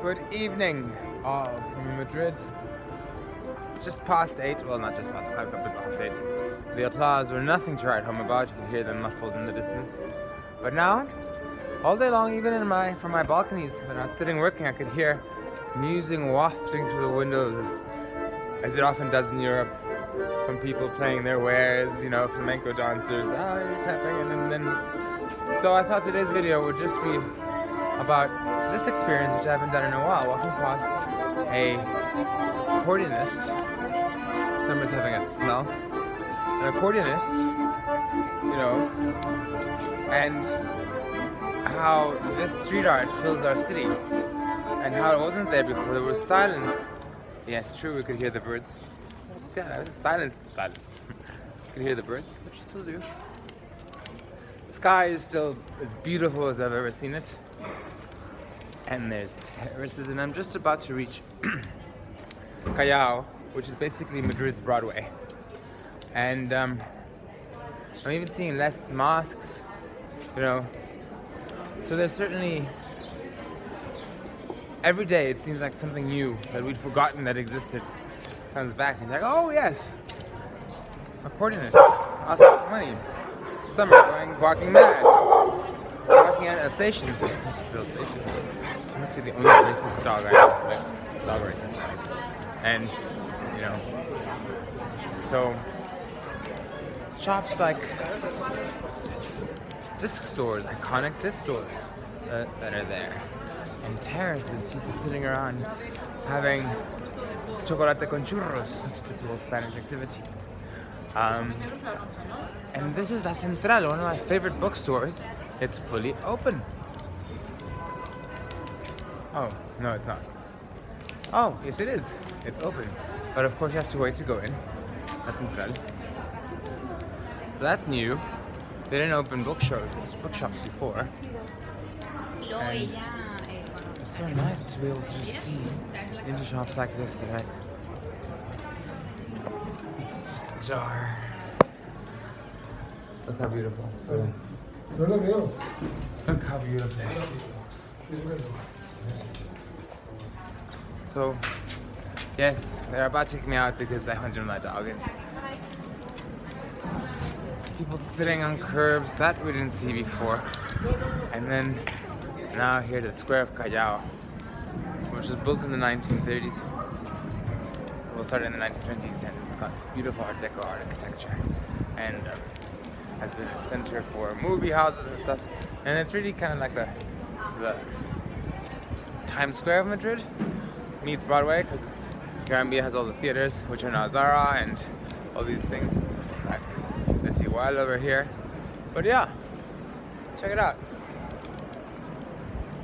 Good evening from Madrid. Just past 8, well not just past, quite a bit past 8. The applause were nothing to write home about. You could hear them muffled in the distance. But now, all day long, even from my balconies, when I was sitting working, I could hear music wafting through the windows, as it often does in Europe, from people playing their wares, you know, flamenco dancers, you're clapping, and then. So I thought today's video would just be about this experience, which I haven't done in a while, walking past a accordionist. Somebody's having a smell. An accordionist, you know, and how this street art fills our city, and how it wasn't there before. There was silence. Yes, true, we could hear the birds. Yeah, silence. You could hear the birds, which you still do. Sky is still as beautiful as I've ever seen it. And there's terraces, and I'm just about to reach Callao, which is basically Madrid's Broadway. And I'm even seeing less mosques, you know. So there's certainly, every day it seems like something new that we'd forgotten that existed comes back, and you're like, oh yes, accordionists, asking for money. Some are walking mad, walking at Alsatians. It must be the only racist dog I have, like dog racist guys. And, you know, so shops like disc stores, iconic disc stores that are there, and terraces, people sitting around having chocolate con churros, such a typical Spanish activity. And this is La Central, one of my favorite bookstores. It's fully open. Oh, no, it's not. Oh, yes, it is. It's open. But of course, you have to wait to go in. La Central. So that's new. They didn't open bookshops before. And it's so nice to be able to just see into shops like this that it's just ajar. Look how beautiful. Look how beautiful. So, yes, they're about to kick me out because I hunted my dog. People sitting on curbs that we didn't see before. And then now here to the square of Callao, which was built in the 1930s. Well, started in the 1920s, and it's got beautiful Art Deco architecture, and has been a center for movie houses and stuff. And it's really kind of like the Times Square of Madrid meets Broadway, because it's Gran Via has all the theaters, which are now Zara and all these things. Like let's see Wild over here, but yeah, check it out.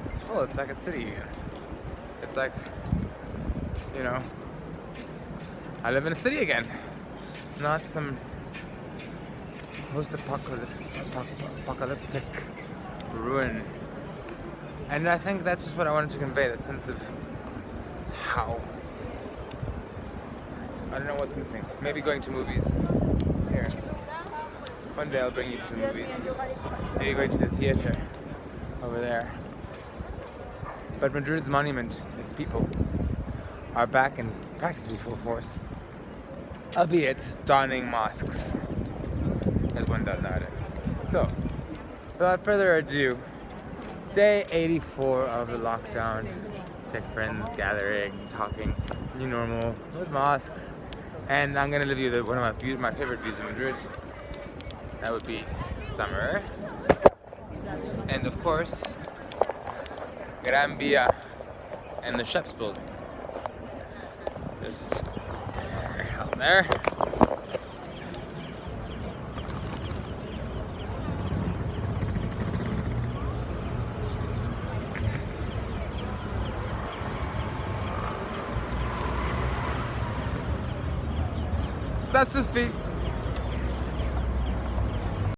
It's full. It's like a city again. It's like, you know, I live in a city again, not some post-apocalyptic ruin. And I think that's just what I wanted to convey, the sense of how, I don't know what's missing. Maybe going to movies. Here. One day I'll bring you to the movies. Maybe going to the theater over there. But Madrid's monument, its people, are back in practically full force. Albeit donning masks, as one does nowadays. So, without further ado, day 84 of the lockdown. Tech friends gathering, talking, new normal, with masks. And I'm gonna leave you one of my favorite views of Madrid. That would be summer. And of course, Gran Via and the Sheps building. Just there, out there. Ça suffit.